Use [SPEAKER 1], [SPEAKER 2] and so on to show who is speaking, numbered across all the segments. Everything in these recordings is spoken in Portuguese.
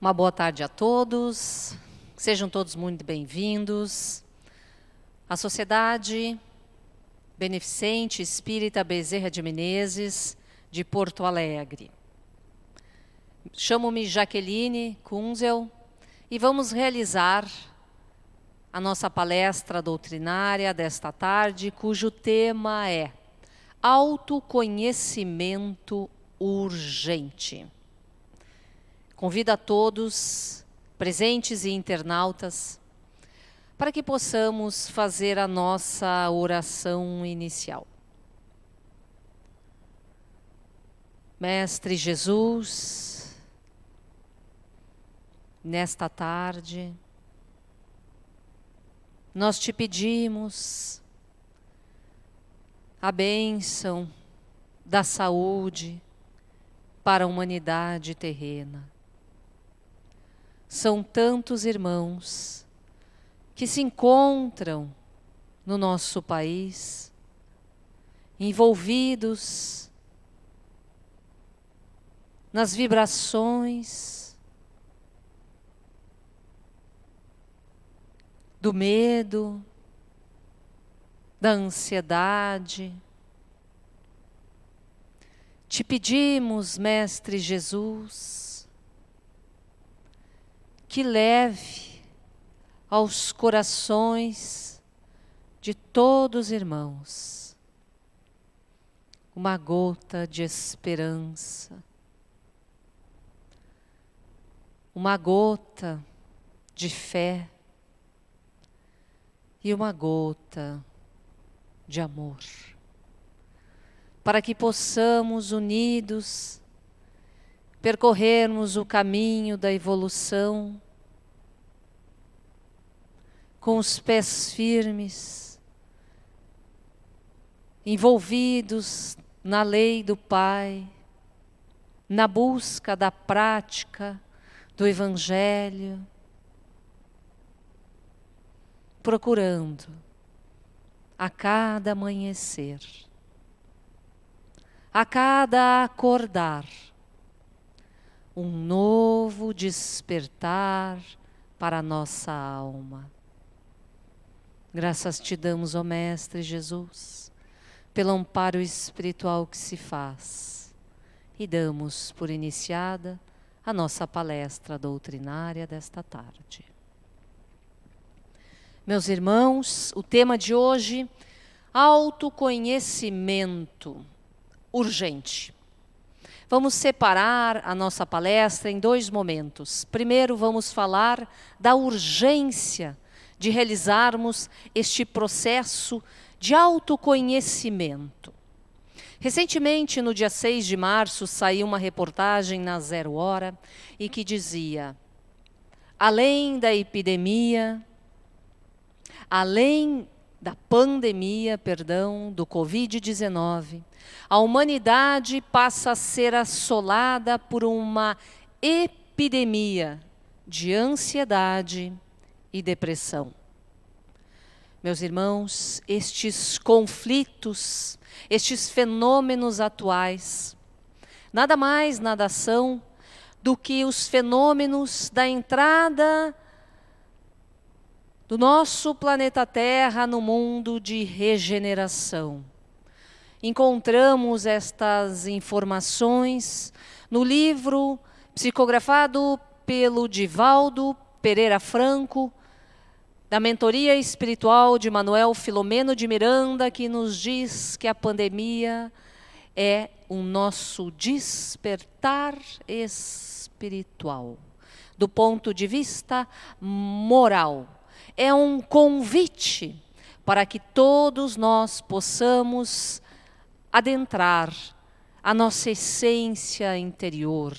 [SPEAKER 1] Uma boa tarde a todos, sejam todos muito bem-vindos. A Sociedade Beneficente Espírita Bezerra de Menezes, de Porto Alegre. Chamo-me Jaqueline Kunzel e vamos realizar a nossa palestra doutrinária desta tarde, cujo tema é Autoconhecimento Urgente. Convido a todos, presentes e internautas, para que possamos fazer a nossa oração inicial. Mestre Jesus, nesta tarde, nós te pedimos a bênção da saúde para a humanidade terrena. São tantos irmãos que se encontram no nosso país, envolvidos nas vibrações do medo, da ansiedade. Te pedimos, Mestre Jesus, que leve aos corações de todos os irmãos uma gota de esperança, uma gota de fé e uma gota de amor, para que possamos unidos percorrermos o caminho da evolução com os pés firmes, envolvidos na lei do Pai, na busca da prática do Evangelho, procurando a cada amanhecer, a cada acordar, um novo despertar para a nossa alma. Graças te damos, ó Mestre Jesus, pelo amparo espiritual que se faz, e damos por iniciada a nossa palestra doutrinária desta tarde. Meus irmãos, o tema de hoje, autoconhecimento urgente. Vamos separar a nossa palestra em dois momentos. Primeiro, vamos falar da urgência de realizarmos este processo de autoconhecimento. Recentemente, no dia 6 de março, saiu uma reportagem na Zero Hora e que dizia: além da pandemia, do Covid-19, a humanidade passa a ser assolada por uma epidemia de ansiedade e depressão. Meus irmãos, estes conflitos, estes fenômenos atuais, nada mais, nada são do que os fenômenos da entrada do nosso planeta Terra no mundo de regeneração. Encontramos estas informações no livro psicografado pelo Divaldo Pereira Franco, da mentoria espiritual de Manuel Filomeno de Miranda, que nos diz que a pandemia é o nosso despertar espiritual, do ponto de vista moral. É um convite para que todos nós possamos adentrar a nossa essência interior,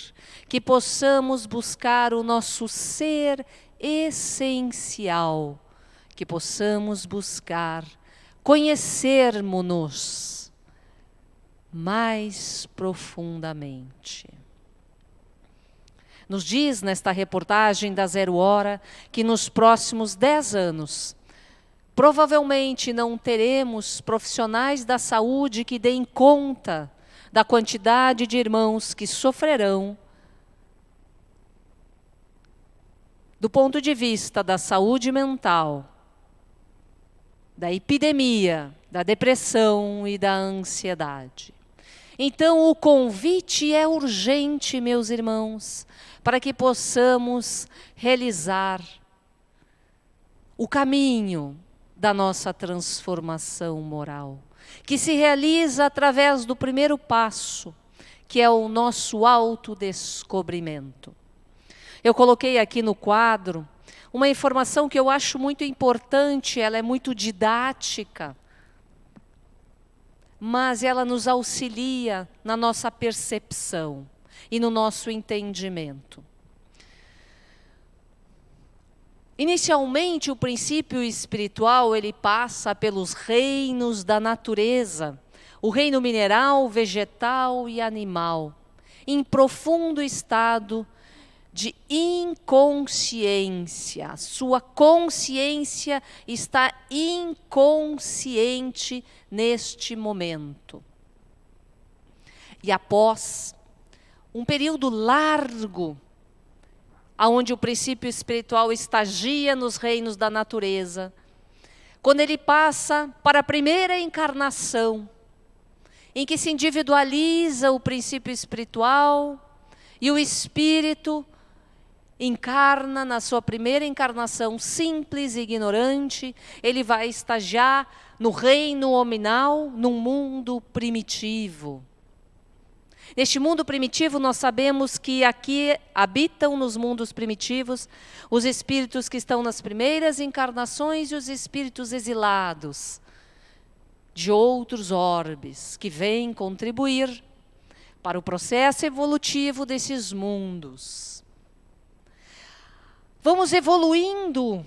[SPEAKER 1] que possamos buscar o nosso ser essencial, que possamos buscar conhecermos-nos mais profundamente. Nos diz nesta reportagem da Zero Hora que nos próximos 10 anos, provavelmente não teremos profissionais da saúde que deem conta da quantidade de irmãos que sofrerão do ponto de vista da saúde mental, da epidemia, da depressão e da ansiedade. Então, o convite é urgente, meus irmãos, para que possamos realizar o caminho da nossa transformação moral, que se realiza através do primeiro passo, que é o nosso autodescobrimento. Eu coloquei aqui no quadro uma informação que eu acho muito importante, ela é muito didática, mas ela nos auxilia na nossa percepção e no nosso entendimento. Inicialmente, o princípio espiritual, ele passa pelos reinos da natureza, o reino mineral, vegetal e animal, em profundo estado de inconsciência. A sua consciência está inconsciente neste momento. E após um período largo, onde o princípio espiritual estagia nos reinos da natureza, quando ele passa para a primeira encarnação, em que se individualiza o princípio espiritual e o espírito encarna na sua primeira encarnação simples e ignorante, ele vai estagiar no reino hominal, num mundo primitivo. Neste mundo primitivo, nós sabemos que aqui habitam nos mundos primitivos os espíritos que estão nas primeiras encarnações e os espíritos exilados de outros orbes, que vêm contribuir para o processo evolutivo desses mundos. Vamos evoluindo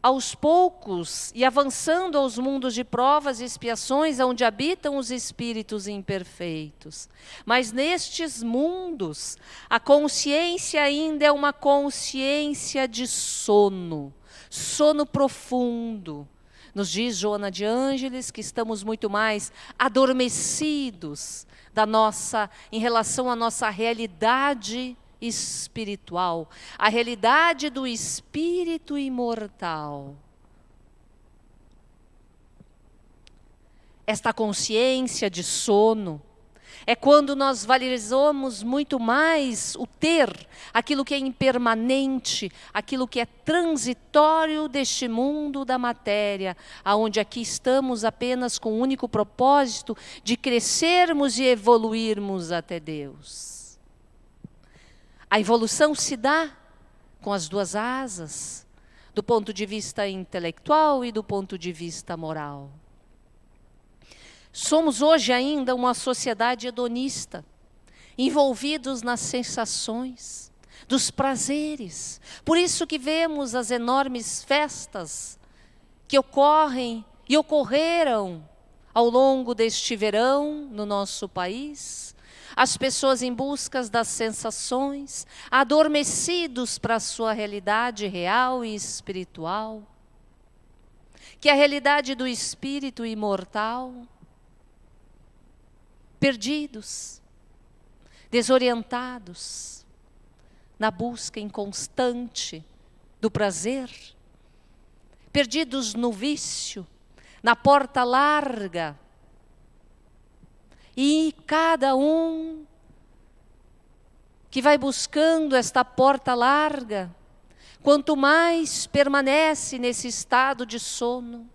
[SPEAKER 1] aos poucos e avançando aos mundos de provas e expiações, onde habitam os espíritos imperfeitos. Mas nestes mundos, a consciência ainda é uma consciência de sono, sono profundo. Nos diz Joana de Ângeles que estamos muito mais adormecidos em relação à nossa realidade espiritual, a realidade do espírito imortal. Esta consciência de sono é quando nós valorizamos muito mais o ter, aquilo que é impermanente, aquilo que é transitório deste mundo da matéria, aonde aqui estamos apenas com o único propósito de crescermos e evoluirmos até Deus. A evolução se dá com as duas asas, do ponto de vista intelectual e do ponto de vista moral. Somos hoje ainda uma sociedade hedonista, envolvidos nas sensações, dos prazeres. Por isso que vemos as enormes festas que ocorrem e ocorreram ao longo deste verão no nosso país. As pessoas em busca das sensações, adormecidos para a sua realidade real e espiritual, que é a realidade do espírito imortal, perdidos, desorientados, na busca inconstante do prazer, perdidos no vício, na porta larga. E cada um que vai buscando esta porta larga, quanto mais permanece nesse estado de sono,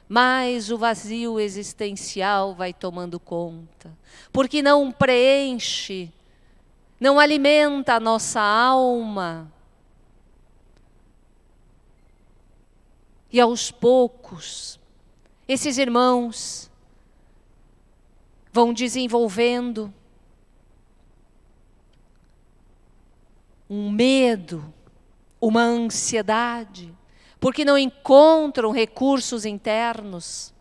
[SPEAKER 1] mais o vazio existencial vai tomando conta, porque não preenche, não alimenta a nossa alma. E aos poucos, esses irmãos vão desenvolvendo um medo, uma ansiedade, porque não encontram recursos internos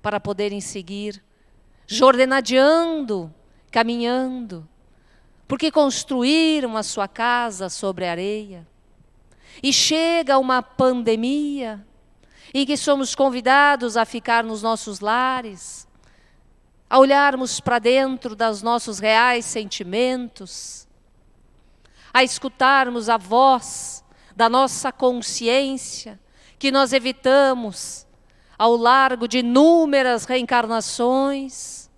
[SPEAKER 1] para poderem seguir, jornadeando, caminhando, porque construíram a sua casa sobre a areia. E chega uma pandemia, em que somos convidados a ficar nos nossos lares, a olharmos para dentro dos nossos reais sentimentos, a escutarmos a voz da nossa consciência, que nós evitamos ao largo de inúmeras reencarnações.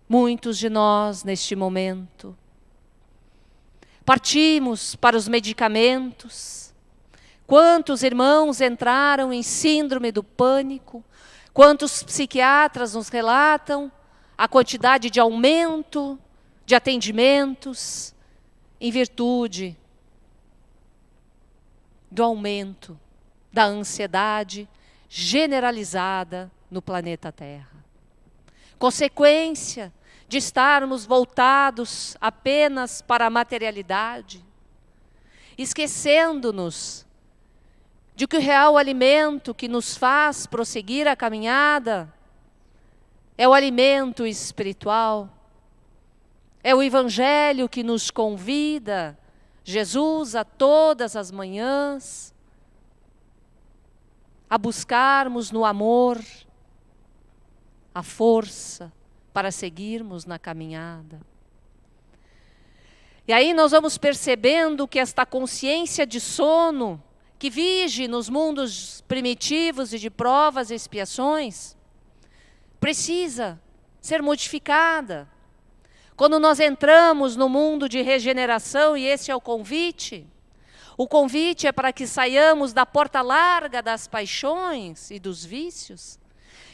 [SPEAKER 1] Muitos de nós, neste momento, partimos para os medicamentos. Quantos irmãos entraram em síndrome do pânico? Quantos psiquiatras nos relatam a quantidade de aumento de atendimentos em virtude do aumento da ansiedade generalizada no planeta Terra. Consequência de estarmos voltados apenas para a materialidade, esquecendo-nos de que o real alimento que nos faz prosseguir a caminhada é o alimento espiritual, é o Evangelho que nos convida, Jesus, a todas as manhãs, a buscarmos no amor a força para seguirmos na caminhada. E aí nós vamos percebendo que esta consciência de sono que vige nos mundos primitivos e de provas e expiações precisa ser modificada. Quando nós entramos no mundo de regeneração, e esse é o convite é para que saiamos da porta larga das paixões e dos vícios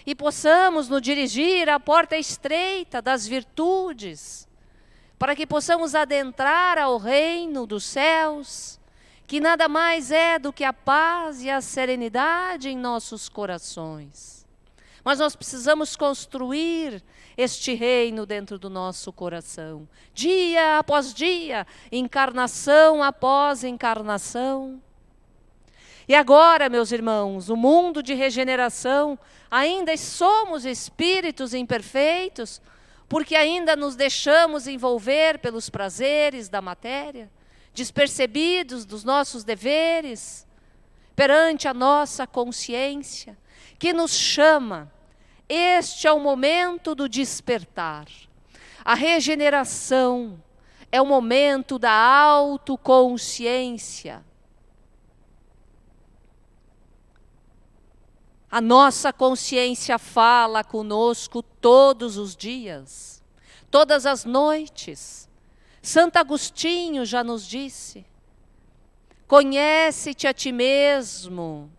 [SPEAKER 1] e possamos nos dirigir à porta estreita das virtudes, para que possamos adentrar ao reino dos céus, que nada mais é do que a paz e a serenidade em nossos corações. Mas nós precisamos construir este reino dentro do nosso coração, dia após dia, encarnação após encarnação. E agora, meus irmãos, o mundo de regeneração, ainda somos espíritos imperfeitos, porque ainda nos deixamos envolver pelos prazeres da matéria, despercebidos dos nossos deveres, perante a nossa consciência, que nos chama. Este é o momento do despertar. A regeneração é o momento da autoconsciência. A nossa consciência fala conosco todos os dias, todas as noites. Santo Agostinho já nos disse: conhece-te a ti mesmo.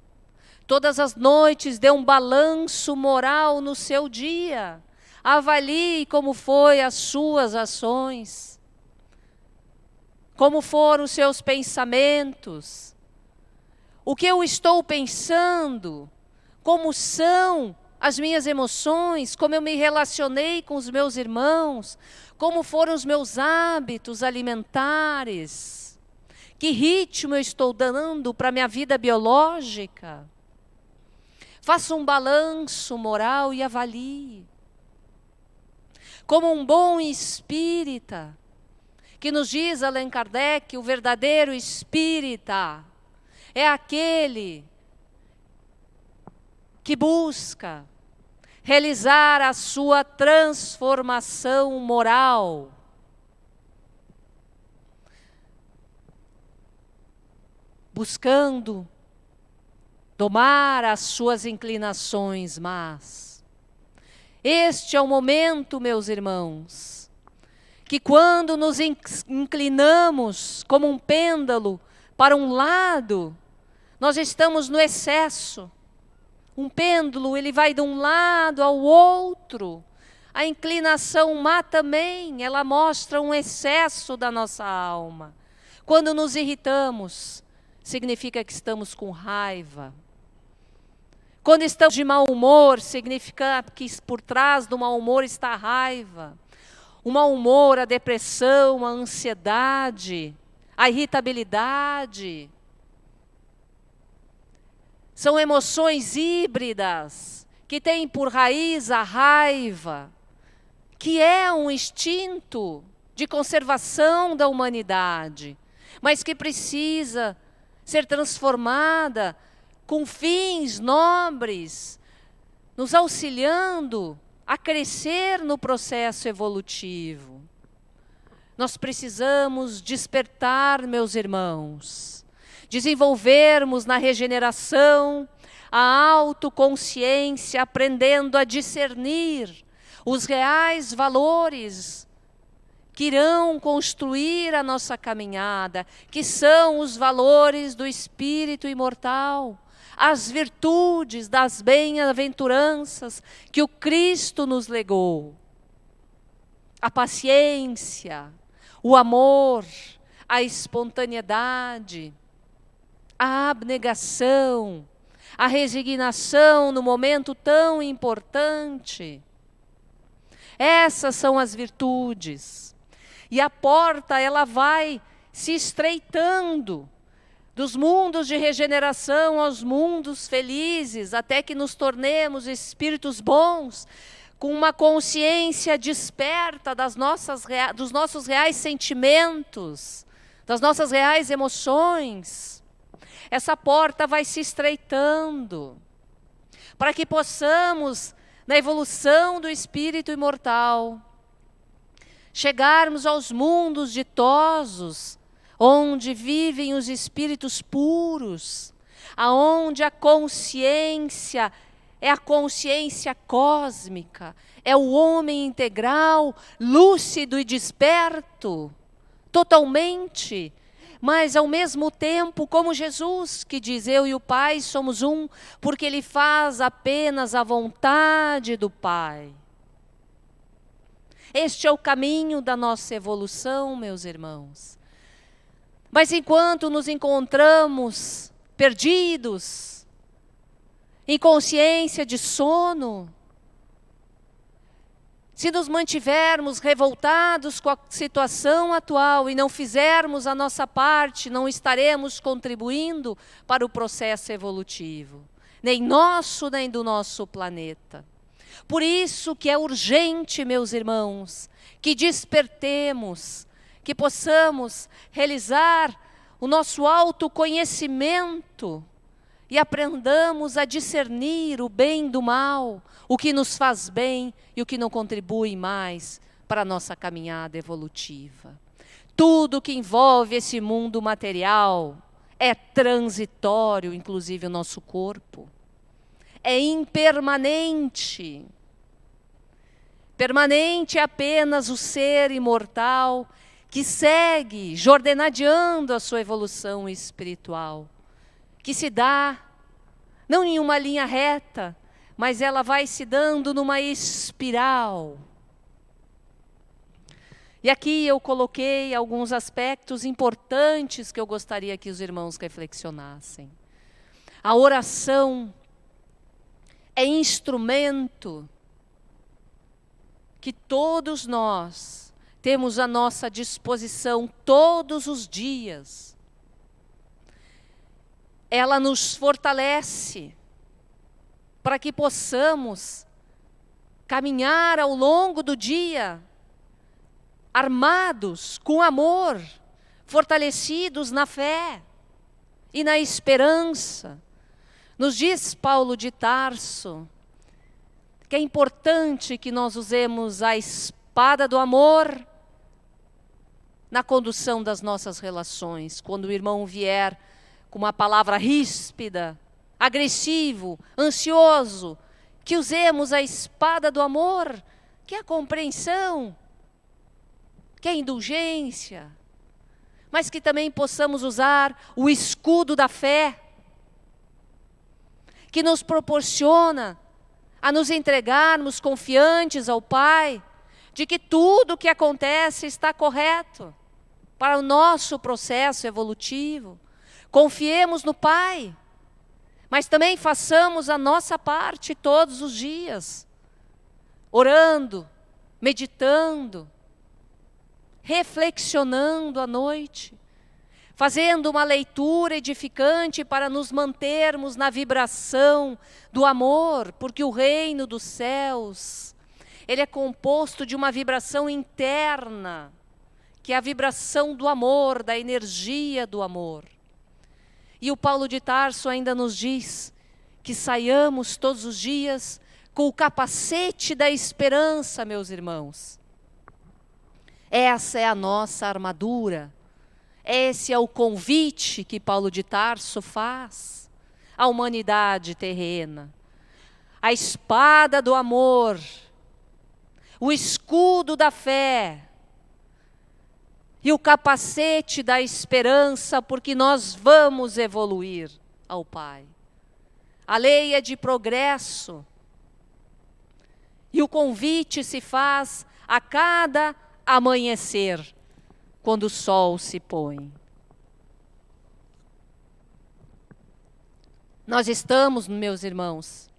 [SPEAKER 1] Todas as noites dê um balanço moral no seu dia. Avalie como foi as suas ações. Como foram os seus pensamentos. O que eu estou pensando? Como são as minhas emoções? Como eu me relacionei com os meus irmãos? Como foram os meus hábitos alimentares? Que ritmo eu estou dando para a minha vida biológica? Faça um balanço moral e avalie. Como um bom espírita, que nos diz Allan Kardec, o verdadeiro espírita é aquele que busca realizar a sua transformação moral. Buscando domar as suas inclinações más. Este é o momento, meus irmãos, que quando nos inclinamos como um pêndulo para um lado, nós estamos no excesso. Um pêndulo, ele vai de um lado ao outro. A inclinação má também, ela mostra um excesso da nossa alma. Quando nos irritamos, significa que estamos com raiva. Quando estamos de mau humor, significa que por trás do mau humor está a raiva. O mau humor, a depressão, a ansiedade, a irritabilidade. São emoções híbridas que têm por raiz a raiva, que é um instinto de conservação da humanidade, mas que precisa ser transformada com fins nobres, nos auxiliando a crescer no processo evolutivo. nós precisamos despertar, meus irmãos, desenvolvermos na regeneração a autoconsciência, aprendendo a discernir os reais valores que irão construir a nossa caminhada, que são os valores do espírito imortal, as virtudes das bem-aventuranças que o Cristo nos legou. A paciência, o amor, a espontaneidade, a abnegação, a resignação no momento tão importante. Essas são as virtudes. E a porta, ela vai se estreitando dos mundos de regeneração aos mundos felizes, até que nos tornemos espíritos bons, com uma consciência desperta dos nossos reais sentimentos, das nossas reais emoções. Essa porta vai se estreitando, para que possamos, na evolução do espírito imortal, chegarmos aos mundos ditosos, onde vivem os espíritos puros, aonde a consciência é a consciência cósmica, é o homem integral, lúcido e desperto, totalmente, mas ao mesmo tempo como Jesus, que diz: eu e o Pai somos um, porque Ele faz apenas a vontade do Pai. Este é o caminho da nossa evolução, meus irmãos. Mas enquanto nos encontramos perdidos, em consciência de sono, se nos mantivermos revoltados com a situação atual e não fizermos a nossa parte, não estaremos contribuindo para o processo evolutivo, nem nosso, nem do nosso planeta. Por isso que é urgente, meus irmãos, que despertemos, que possamos realizar o nosso autoconhecimento e aprendamos a discernir o bem do mal, o que nos faz bem e o que não contribui mais para a nossa caminhada evolutiva. Tudo que envolve esse mundo material é transitório, inclusive o nosso corpo. É impermanente. Permanente é apenas o ser imortal que segue jordenadeando a sua evolução espiritual, que se dá, não em uma linha reta, mas ela vai se dando numa espiral. E aqui eu coloquei alguns aspectos importantes que eu gostaria que os irmãos reflexionassem. A oração é instrumento que todos nós temos à nossa disposição todos os dias. Ela nos fortalece para que possamos caminhar ao longo do dia armados com amor, fortalecidos na fé e na esperança. Nos diz Paulo de Tarso que é importante que nós usemos a espada do amor na condução das nossas relações. Quando o irmão vier com uma palavra ríspida, agressivo, ansioso, que usemos a espada do amor, que é a compreensão, que é a indulgência, mas que também possamos usar o escudo da fé, que nos proporciona a nos entregarmos confiantes ao Pai, de que tudo o que acontece está correto para o nosso processo evolutivo. Confiemos no Pai, mas também façamos a nossa parte todos os dias, orando, meditando, reflexionando à noite, fazendo uma leitura edificante para nos mantermos na vibração do amor, porque o reino dos céus, ele é composto de uma vibração interna, que é a vibração do amor, da energia do amor. E o Paulo de Tarso ainda nos diz que saiamos todos os dias com o capacete da esperança, meus irmãos. Essa é a nossa armadura. Esse é o convite que Paulo de Tarso faz à humanidade terrena. A espada do amor, o escudo da fé e o capacete da esperança, porque nós vamos evoluir ao Pai. A lei é de progresso e o convite se faz a cada amanhecer, quando o sol se põe. Nós estamos, meus irmãos,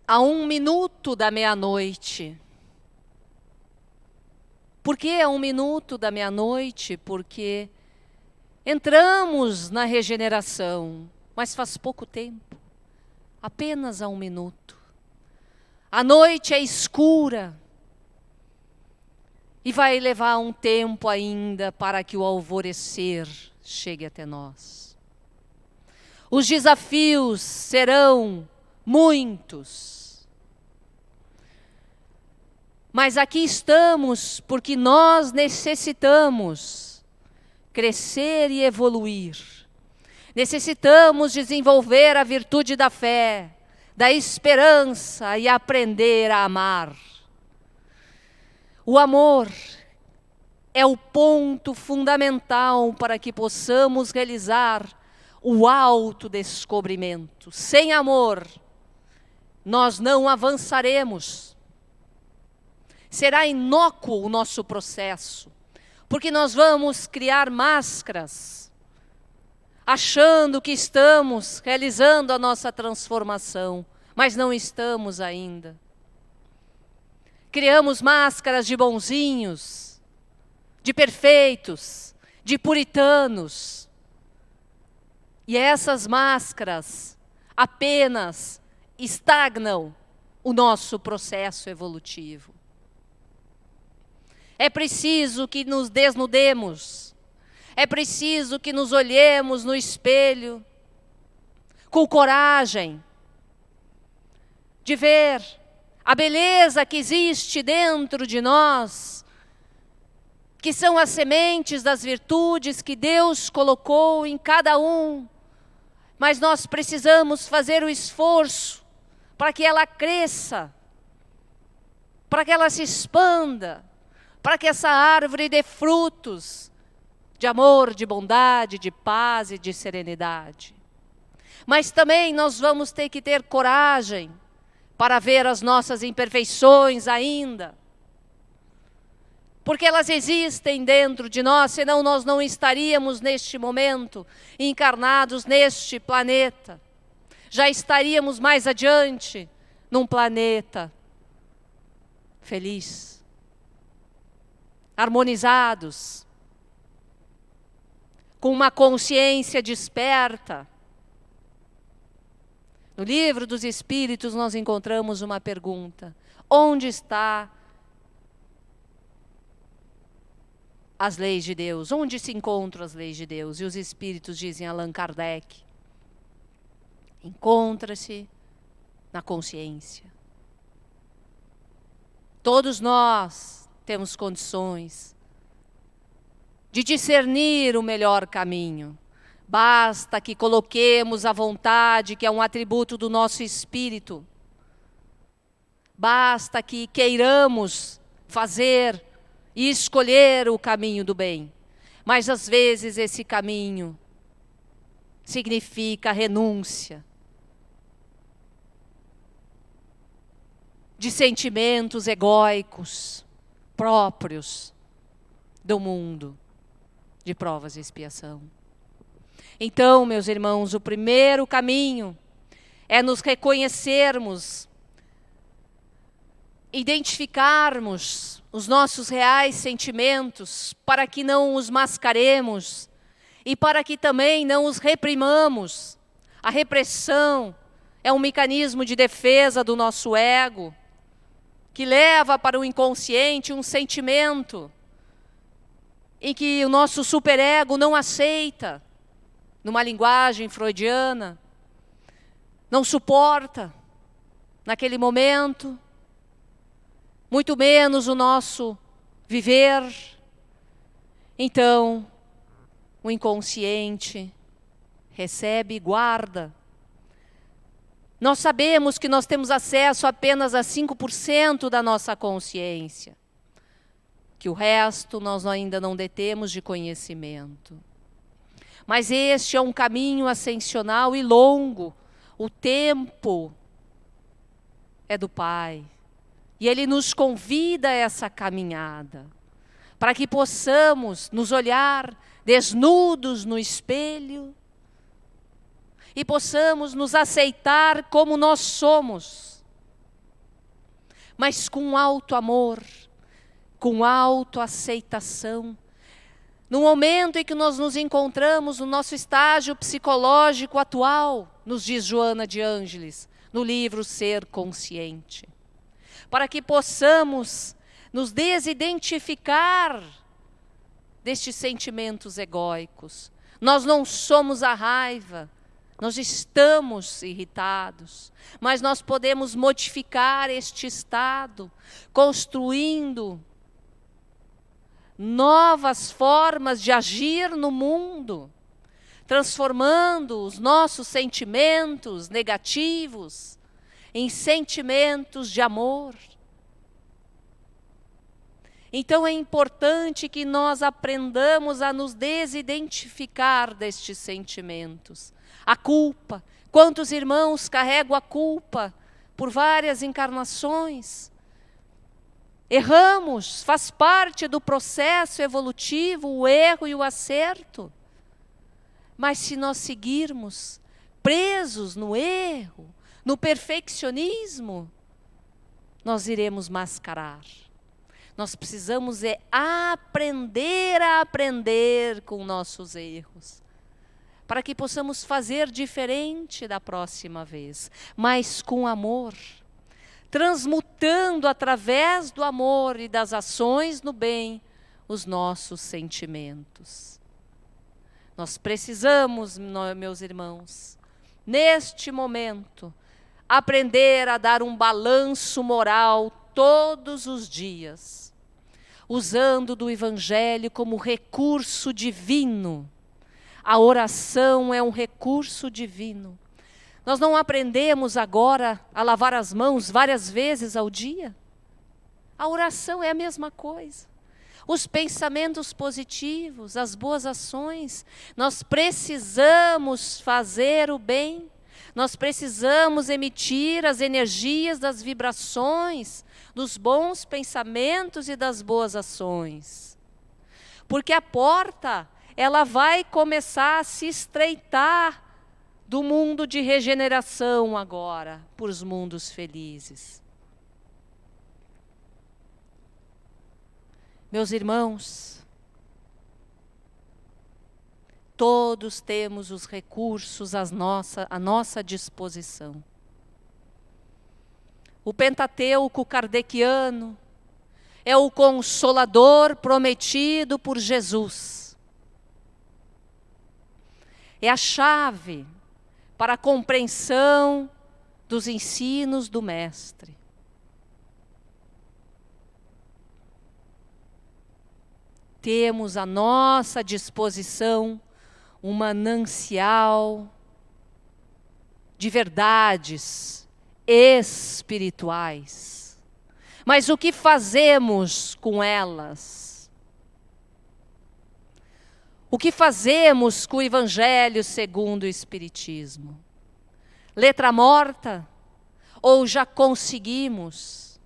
[SPEAKER 1] a 1 minuto da meia-noite. Por que a 1 minuto da meia-noite? Porque entramos na regeneração, mas faz pouco tempo, apenas a 1 minuto. A noite é escura e vai levar um tempo ainda para que o alvorecer chegue até nós. Os desafios serão muitos. Mas aqui estamos porque nós necessitamos crescer e evoluir. Necessitamos desenvolver a virtude da fé, da esperança e aprender a amar. O amor é o ponto fundamental para que possamos realizar o autodescobrimento. Sem amor, nós não avançaremos. Será inócuo o nosso processo, porque nós vamos criar máscaras, achando que estamos realizando a nossa transformação, mas não estamos ainda. Criamos máscaras de bonzinhos, de perfeitos, de puritanos. E essas máscaras apenas estagnam o nosso processo evolutivo. É preciso que nos desnudemos. É preciso que nos olhemos no espelho com coragem de ver a beleza que existe dentro de nós, que são as sementes das virtudes que Deus colocou em cada um. Mas nós precisamos fazer o esforço para que ela cresça, para que ela se expanda, para que essa árvore dê frutos de amor, de bondade, de paz e de serenidade. Mas também nós vamos ter que ter coragem para ver as nossas imperfeições ainda, porque elas existem dentro de nós, senão nós não estaríamos neste momento encarnados neste planeta. Já estaríamos mais adiante num planeta feliz, harmonizados, com uma consciência desperta. No Livro dos Espíritos nós encontramos uma pergunta: onde está as leis de Deus? Onde se encontram as leis de Deus? E os Espíritos dizem, Allan Kardec, encontra-se na consciência. Todos nós temos condições de discernir o melhor caminho. Basta que coloquemos a vontade, que é um atributo do nosso espírito. Basta que queiramos fazer e escolher o caminho do bem. Mas às vezes esse caminho significa renúncia de sentimentos egóicos próprios do mundo de provas e expiação. Então, meus irmãos, o primeiro caminho é nos reconhecermos, identificarmos os nossos reais sentimentos, para que não os mascaremos e para que também não os reprimamos. A repressão é um mecanismo de defesa do nosso ego, que leva para o inconsciente um sentimento em que o nosso superego não aceita, numa linguagem freudiana, não suporta, naquele momento, muito menos o nosso viver. Então, o inconsciente recebe e guarda. Nós sabemos que nós temos acesso apenas a 5% da nossa consciência, que o resto nós ainda não detemos de conhecimento. Mas este é um caminho ascensional e longo. O tempo é do Pai. E Ele nos convida a essa caminhada, para que possamos nos olhar desnudos no espelho e possamos nos aceitar como nós somos, mas com alto amor, com autoaceitação. No momento em que nós nos encontramos no nosso estágio psicológico atual, nos diz Joana de Ângeles, no livro Ser Consciente, para que possamos nos desidentificar destes sentimentos egóicos. Nós não somos a raiva, nós estamos irritados, mas nós podemos modificar este estado, construindo novas formas de agir no mundo, transformando os nossos sentimentos negativos em sentimentos de amor. Então é importante que nós aprendamos a nos desidentificar destes sentimentos. A culpa. Quantos irmãos carregam a culpa por várias encarnações? Erramos, faz parte do processo evolutivo, o erro e o acerto. Mas se nós seguirmos presos no erro, no perfeccionismo, nós iremos mascarar. Nós precisamos aprender a aprender com nossos erros, para que possamos fazer diferente da próxima vez, mas com amor, transmutando através do amor e das ações no bem os nossos sentimentos. Nós precisamos, meus irmãos, neste momento, aprender a dar um balanço moral todos os dias, usando do Evangelho como recurso divino. A oração é um recurso divino. Nós não aprendemos agora a lavar as mãos várias vezes ao dia? A oração é a mesma coisa. Os pensamentos positivos, as boas ações. Nós precisamos fazer o bem. Nós precisamos emitir as energias das vibrações, dos bons pensamentos e das boas ações. Porque a porta, ela vai começar a se estreitar do mundo de regeneração agora, para os mundos felizes. Meus irmãos, todos temos os recursos à nossa disposição. O Pentateuco kardeciano é o consolador prometido por Jesus. É a chave para a compreensão dos ensinos do Mestre. Temos à nossa disposição um manancial de verdades espirituais. Mas o que fazemos com elas? O que fazemos com o Evangelho segundo o Espiritismo? Letra morta? Ou já conseguimos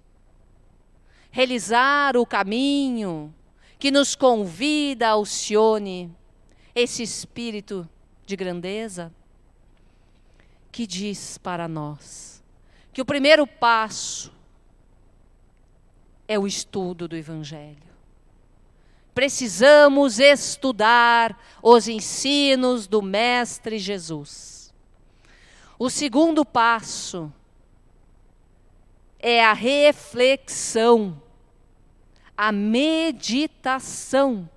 [SPEAKER 1] realizar o caminho que nos convida a Alcione, esse espírito de grandeza, que diz para nós que o primeiro passo é o estudo do Evangelho. Precisamos estudar os ensinos do Mestre Jesus. O segundo passo é a reflexão, a meditação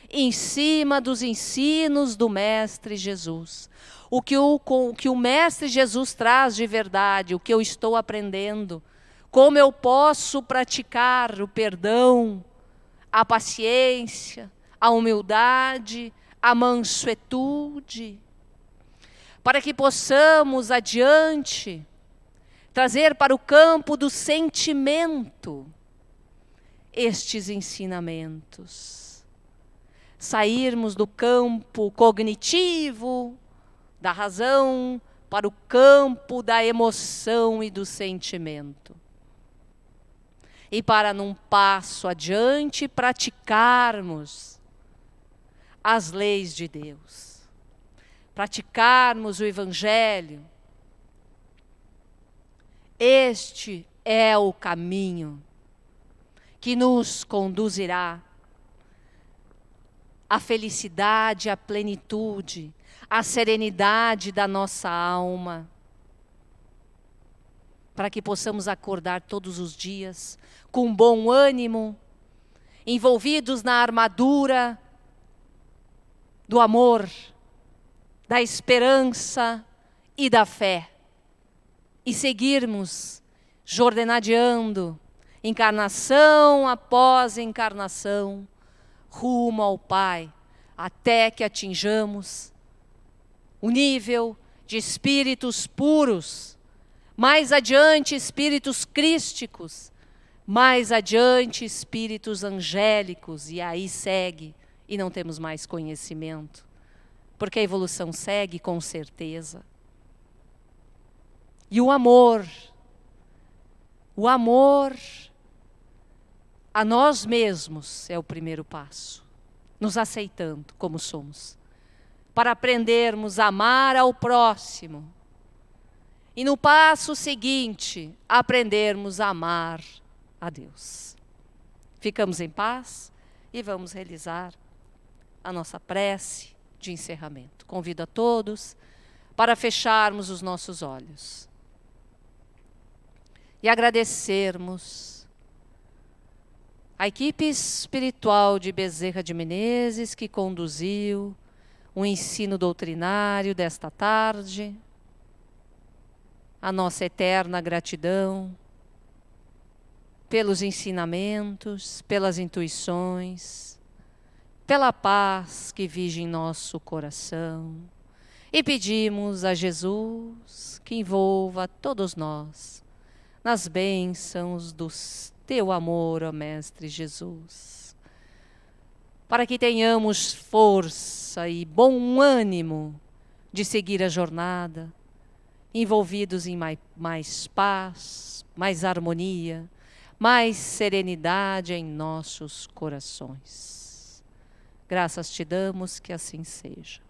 [SPEAKER 1] em cima dos ensinos do Mestre Jesus. O que o Mestre Jesus traz de verdade, o que eu estou aprendendo Como eu posso praticar o perdão, a paciência, a humildade, a mansuetude, para que possamos adiante trazer para o campo do sentimento estes ensinamentos. Sairmos do campo cognitivo, da razão, para o campo da emoção e do sentimento. E para, num passo adiante, praticarmos as leis de Deus. Praticarmos o Evangelho. Este é o caminho que nos conduzirá à felicidade, à plenitude, à serenidade da nossa alma, para que possamos acordar todos os dias com bom ânimo, envolvidos na armadura do amor, da esperança e da fé, e seguirmos jornadeando, encarnação após encarnação, rumo ao Pai, até que atinjamos o nível de espíritos puros, mais adiante espíritos crísticos, mais adiante espíritos angélicos, e aí segue, e não temos mais conhecimento, porque a evolução segue com certeza. E o amor a nós mesmos é o primeiro passo, nos aceitando como somos, para aprendermos a amar ao próximo. E no passo seguinte, aprendermos a amar a Deus. Ficamos em paz e vamos realizar a nossa prece de encerramento. Convido a todos para fecharmos os nossos olhos e agradecermos a equipe espiritual de Bezerra de Menezes que conduziu o ensino doutrinário desta tarde. A nossa eterna gratidão pelos ensinamentos, pelas intuições, pela paz que vige em nosso coração. E pedimos a Jesus que envolva todos nós nas bênçãos do teu amor, ó Mestre Jesus, para que tenhamos força e bom ânimo de seguir a jornada, envolvidos em mais paz, mais harmonia, mais serenidade em nossos corações. Graças te damos, que assim seja.